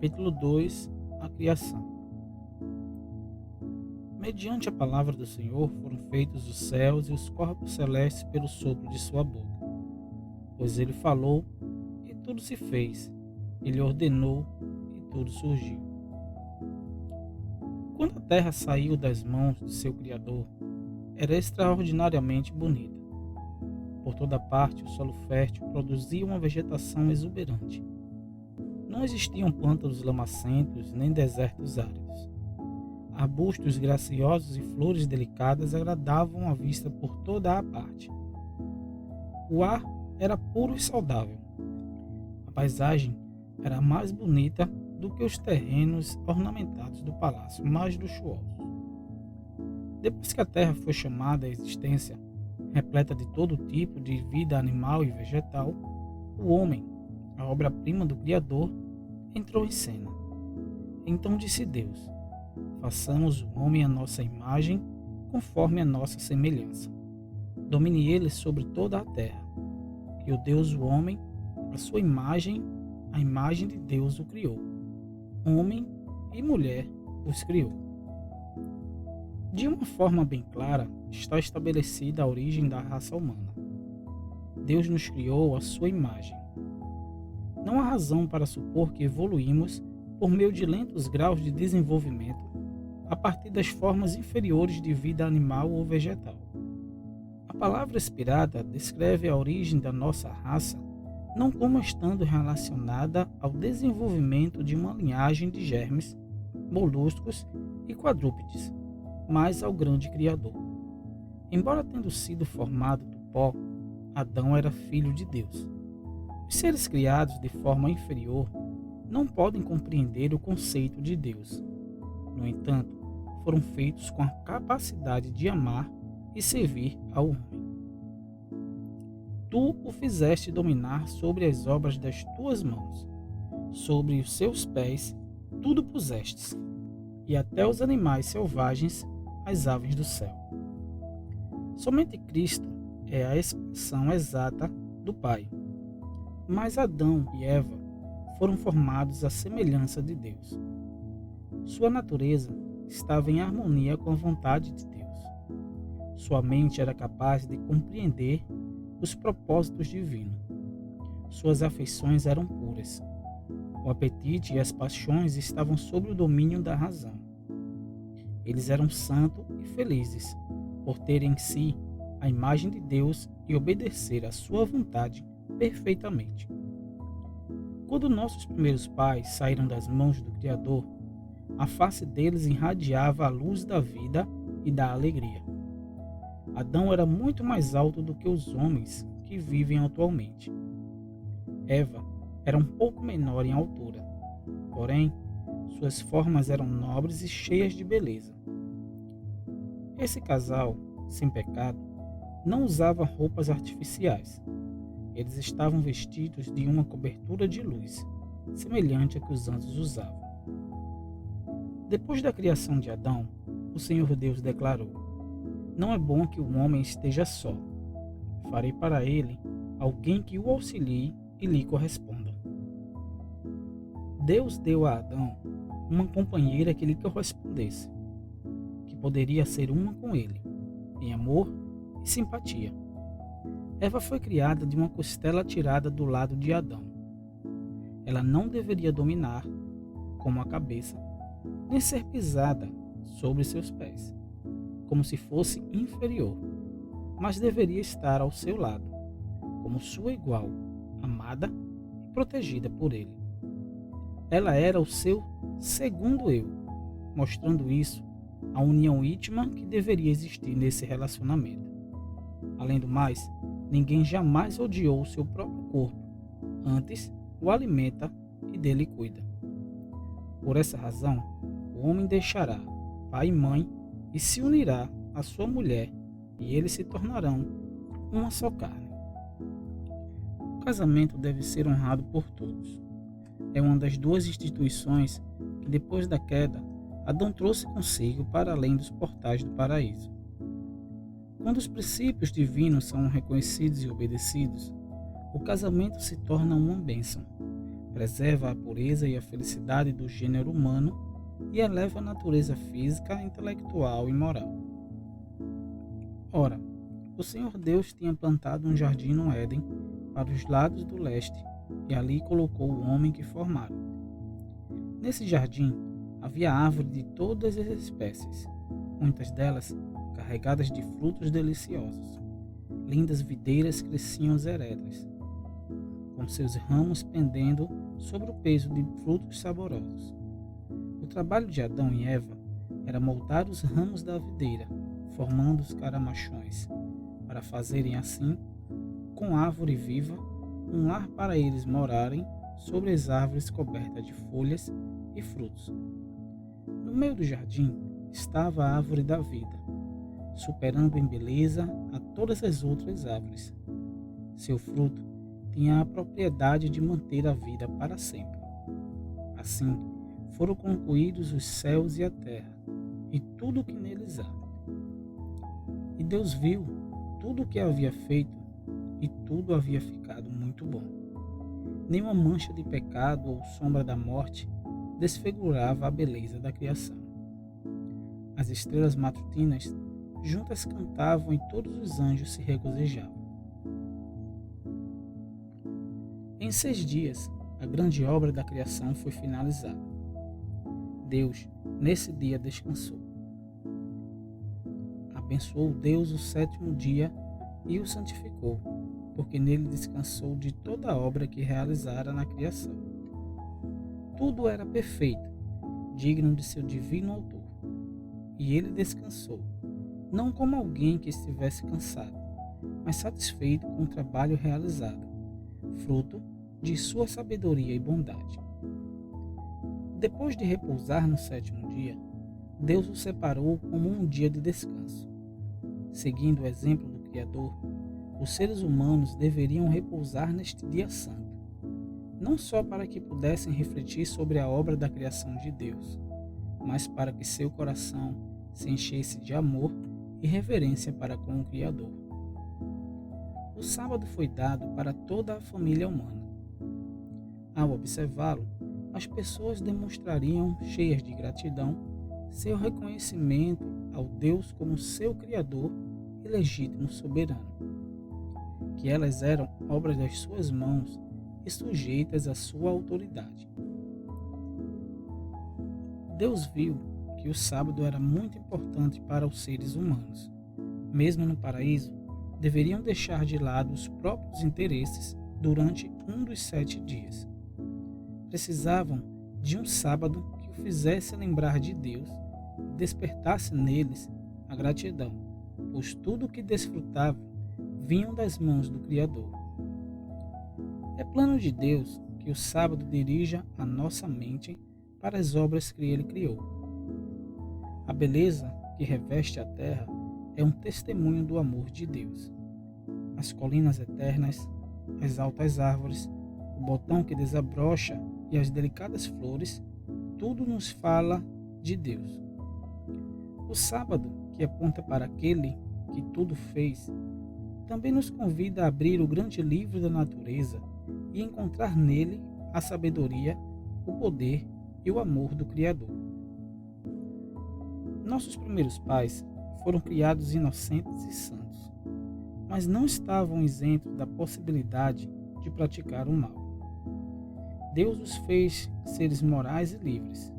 Capítulo 2. A criação. Mediante a palavra do Senhor foram feitos os céus e os corpos celestes pelo sopro de sua boca. Pois ele falou, e tudo se fez. Ele ordenou, e tudo surgiu. Quando a terra saiu das mãos de seu Criador, era extraordinariamente bonita. Por toda parte, o solo fértil produzia uma vegetação exuberante. Não existiam pântanos lamacentos nem desertos áridos. Arbustos graciosos e flores delicadas agradavam a vista por toda a parte. O ar era puro e saudável. A paisagem era mais bonita do que os terrenos ornamentados do palácio mais luxuosos. Depois que a terra foi chamada à existência, repleta de todo tipo de vida animal e vegetal, o homem, a obra-prima do Criador, entrou em cena. Então disse Deus: façamos o homem à nossa imagem, conforme a nossa semelhança. Domine ele sobre toda a terra. E o Deus, o homem, a sua imagem, a imagem de Deus o criou. Homem e mulher os criou. De uma forma bem clara, está estabelecida a origem da raça humana. Deus nos criou à sua imagem. Não há razão para supor que evoluímos por meio de lentos graus de desenvolvimento a partir das formas inferiores de vida animal ou vegetal. A palavra inspirada descreve a origem da nossa raça não como estando relacionada ao desenvolvimento de uma linhagem de germes, moluscos e quadrúpedes, mas ao grande Criador. Embora tendo sido formado do pó, Adão era filho de Deus. Os seres criados de forma inferior não podem compreender o conceito de Deus. No entanto, foram feitos com a capacidade de amar e servir ao homem. Tu o fizeste dominar sobre as obras das tuas mãos, sobre os seus pés tudo pusestes, e até os animais selvagens, as aves do céu. Somente Cristo é a expressão exata do Pai. Mas Adão e Eva foram formados à semelhança de Deus. Sua natureza estava em harmonia com a vontade de Deus. Sua mente era capaz de compreender os propósitos divinos. Suas afeições eram puras. O apetite e as paixões estavam sob o domínio da razão. Eles eram santos e felizes por terem em si a imagem de Deus e obedecer à sua vontade perfeitamente. Quando nossos primeiros pais saíram das mãos do Criador, a face deles irradiava a luz da vida e da alegria. Adão era muito mais alto do que os homens que vivem atualmente. Eva era um pouco menor em altura, porém, suas formas eram nobres e cheias de beleza. Esse casal, sem pecado, não usava roupas artificiais. Eles estavam vestidos de uma cobertura de luz, semelhante à que os anjos usavam. Depois da criação de Adão, o Senhor Deus declarou: não é bom que o homem esteja só. Farei para ele alguém que o auxilie e lhe corresponda. Deus deu a Adão uma companheira que lhe correspondesse, que poderia ser uma com ele, em amor e simpatia. Eva foi criada de uma costela tirada do lado de Adão. Ela não deveria dominar como a cabeça, nem ser pisada sobre seus pés, como se fosse inferior, mas deveria estar ao seu lado, como sua igual, amada e protegida por ele. Ela era o seu segundo eu, mostrando isso a união íntima que deveria existir nesse relacionamento. Além do mais, ninguém jamais odiou o seu próprio corpo, antes o alimenta e dele cuida. Por essa razão, o homem deixará pai e mãe e se unirá à sua mulher, e eles se tornarão uma só carne. O casamento deve ser honrado por todos. É uma das duas instituições que, depois da queda, Adão trouxe consigo para além dos portais do paraíso. Quando os princípios divinos são reconhecidos e obedecidos, o casamento se torna uma bênção, preserva a pureza e a felicidade do gênero humano e eleva a natureza física, intelectual e moral. Ora, o Senhor Deus tinha plantado um jardim no Éden para os lados do leste e ali colocou o homem que formara. Nesse jardim havia árvores de todas as espécies, muitas delas carregadas de frutos deliciosos. Lindas videiras cresciam eretas, com seus ramos pendendo sobre o peso de frutos saborosos. O trabalho de Adão e Eva era moldar os ramos da videira, formando os caramachões, para fazerem assim, com árvore viva, um lar para eles morarem sobre as árvores cobertas de folhas e frutos. No meio do jardim estava a árvore da vida, superando em beleza a todas as outras árvores. Seu fruto tinha a propriedade de manter a vida para sempre. Assim, foram concluídos os céus e a terra, e tudo o que neles há. E Deus viu tudo o que havia feito, e tudo havia ficado muito bom. Nenhuma mancha de pecado ou sombra da morte desfigurava a beleza da criação. As estrelas matutinas juntas cantavam e todos os anjos se regozijavam. Em 6 dias, a grande obra da criação foi finalizada. Deus, nesse dia, descansou. Abençoou Deus o 7º dia e o santificou, porque nele descansou de toda a obra que realizara na criação. Tudo era perfeito, digno de seu divino autor. E ele descansou, não como alguém que estivesse cansado, mas satisfeito com o trabalho realizado, fruto de sua sabedoria e bondade. Depois de repousar no 7º dia, Deus o separou como um dia de descanso. Seguindo o exemplo do Criador, os seres humanos deveriam repousar neste dia santo, não só para que pudessem refletir sobre a obra da criação de Deus, mas para que seu coração se enchesse de amor e reverência para com o Criador. O sábado foi dado para toda a família humana. Ao observá-lo, as pessoas demonstrariam, cheias de gratidão, seu reconhecimento ao Deus como seu Criador e legítimo soberano, que elas eram obras das suas mãos e sujeitas à sua autoridade. Deus viu que o sábado era muito importante para os seres humanos. Mesmo no paraíso, deveriam deixar de lado os próprios interesses durante um dos 7 dias. Precisavam de um sábado que o fizesse lembrar de Deus e despertasse neles a gratidão, pois tudo o que desfrutavam vinham das mãos do Criador. É plano de Deus que o sábado dirija a nossa mente para as obras que Ele criou. A beleza que reveste a terra é um testemunho do amor de Deus. As colinas eternas, as altas árvores, o botão que desabrocha e as delicadas flores, tudo nos fala de Deus. O sábado, que aponta para aquele que tudo fez, também nos convida a abrir o grande livro da natureza e encontrar nele a sabedoria, o poder e o amor do Criador. Nossos primeiros pais foram criados inocentes e santos, mas não estavam isentos da possibilidade de praticar o mal. Deus os fez seres morais e livres.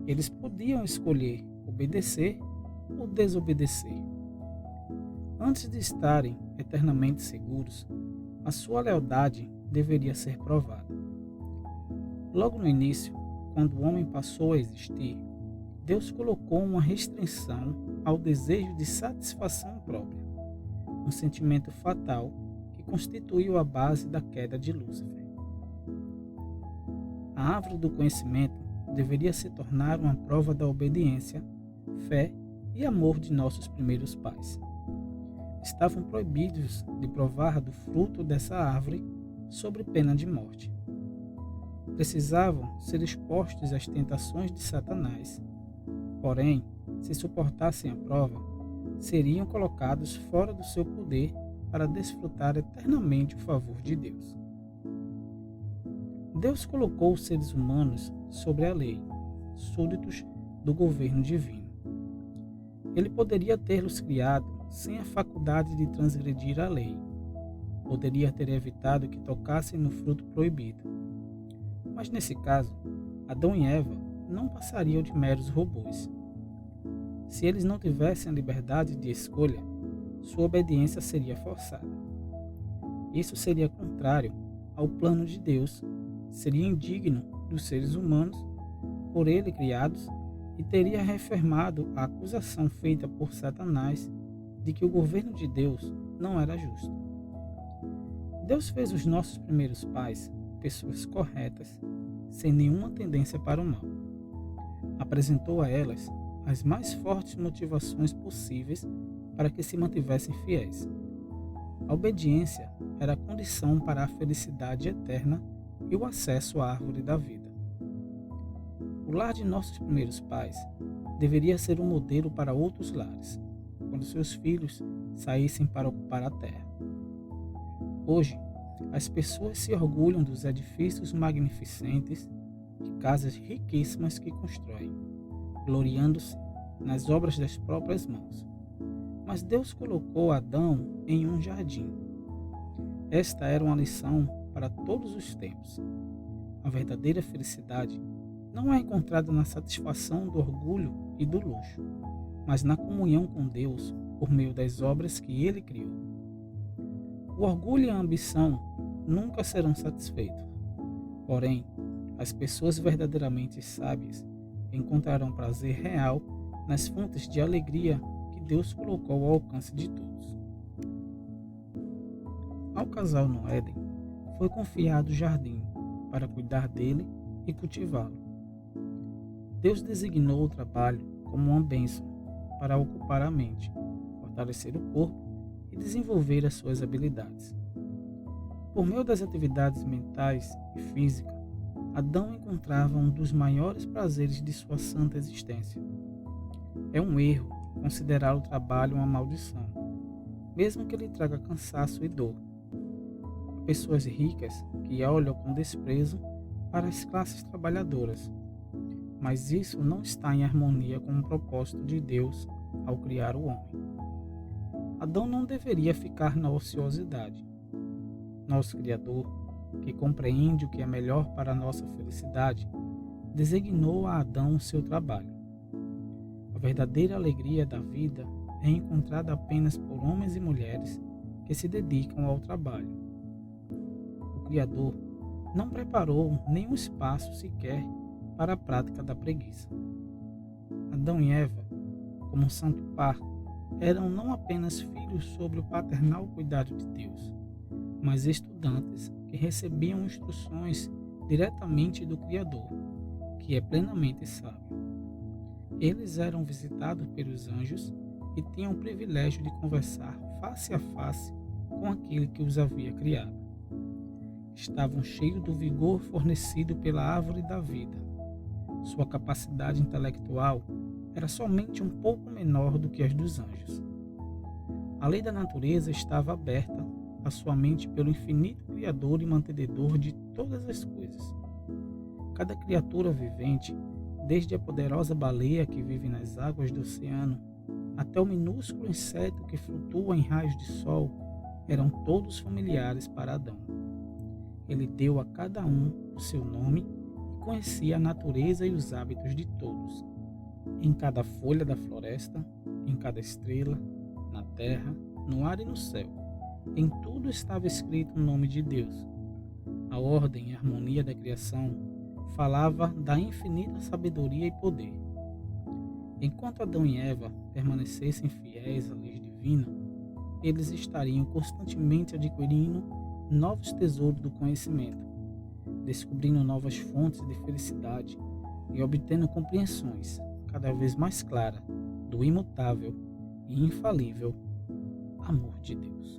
Eles podiam escolher obedecer ou desobedecer. Antes de estarem eternamente seguros, a sua lealdade deveria ser provada. Logo no início, quando o homem passou a existir, Deus colocou uma restrição ao desejo de satisfação própria, um sentimento fatal que constituiu a base da queda de Lúcifer. A árvore do conhecimento deveria se tornar uma prova da obediência, fé e amor de nossos primeiros pais. Estavam proibidos de provar do fruto dessa árvore sob pena de morte. Precisavam ser expostos às tentações de Satanás. Porém, se suportassem a prova, seriam colocados fora do seu poder para desfrutar eternamente o favor de Deus. Deus colocou os seres humanos sobre a lei, súditos do governo divino. Ele poderia tê-los criado sem a faculdade de transgredir a lei. Poderia ter evitado que tocassem no fruto proibido. Mas nesse caso, Adão e Eva não passariam de meros robôs. Se eles não tivessem a liberdade de escolha, sua obediência seria forçada. Isso seria contrário ao plano de Deus, seria indigno dos seres humanos, por ele criados, e teria reafirmado a acusação feita por Satanás de que o governo de Deus não era justo. Deus fez os nossos primeiros pais pessoas corretas, sem nenhuma tendência para o mal. Apresentou a elas as mais fortes motivações possíveis para que se mantivessem fiéis. A obediência era a condição para a felicidade eterna e o acesso à árvore da vida. O lar de nossos primeiros pais deveria ser um modelo para outros lares, quando seus filhos saíssem para ocupar a terra. Hoje, as pessoas se orgulham dos edifícios magnificentes e casas riquíssimas que constroem, gloriando-se nas obras das próprias mãos. Mas Deus colocou Adão em um jardim. Esta era uma lição para todos os tempos. A verdadeira felicidade não é encontrada na satisfação do orgulho e do luxo, mas na comunhão com Deus por meio das obras que Ele criou. O orgulho e a ambição nunca serão satisfeitos. Porém, as pessoas verdadeiramente sábias encontrarão prazer real nas fontes de alegria que Deus colocou ao alcance de todos. Ao casal no Éden, foi confiado o jardim para cuidar dele e cultivá-lo. Deus designou o trabalho como uma bênção para ocupar a mente, fortalecer o corpo e desenvolver as suas habilidades. Por meio das atividades mentais e físicas, Adão encontrava um dos maiores prazeres de sua santa existência. É um erro considerar o trabalho uma maldição, mesmo que ele traga cansaço e dor. Há pessoas ricas que olham com desprezo para as classes trabalhadoras, mas isso não está em harmonia com o propósito de Deus ao criar o homem. Adão não deveria ficar na ociosidade. Nosso Criador, que compreende o que é melhor para a nossa felicidade, designou a Adão o seu trabalho. A verdadeira alegria da vida é encontrada apenas por homens e mulheres que se dedicam ao trabalho. O Criador não preparou nenhum espaço sequer para a prática da preguiça. Adão e Eva, como um santo par, eram não apenas filhos sob o paternal cuidado de Deus, mas estudantes que recebiam instruções diretamente do Criador, que é plenamente sábio. Eles eram visitados pelos anjos e tinham o privilégio de conversar face a face com aquele que os havia criado. Estavam cheios do vigor fornecido pela árvore da vida. Sua capacidade intelectual era somente um pouco menor do que as dos anjos. A lei da natureza estava aberta à sua mente pelo infinito Criador e mantenedor de todas as coisas. Cada criatura vivente, desde a poderosa baleia que vive nas águas do oceano, até o minúsculo inseto que flutua em raios de sol, eram todos familiares para Adão. Ele deu a cada um o seu nome e conhecia a natureza e os hábitos de todos. Em cada folha da floresta, em cada estrela, na terra, no ar e no céu, em tudo estava escrito o nome de Deus. A ordem e a harmonia da criação falava da infinita sabedoria e poder. Enquanto Adão e Eva permanecessem fiéis à lei divina, eles estariam constantemente adquirindo novos tesouros do conhecimento, descobrindo novas fontes de felicidade e obtendo compreensões cada vez mais claras do imutável e infalível amor de Deus.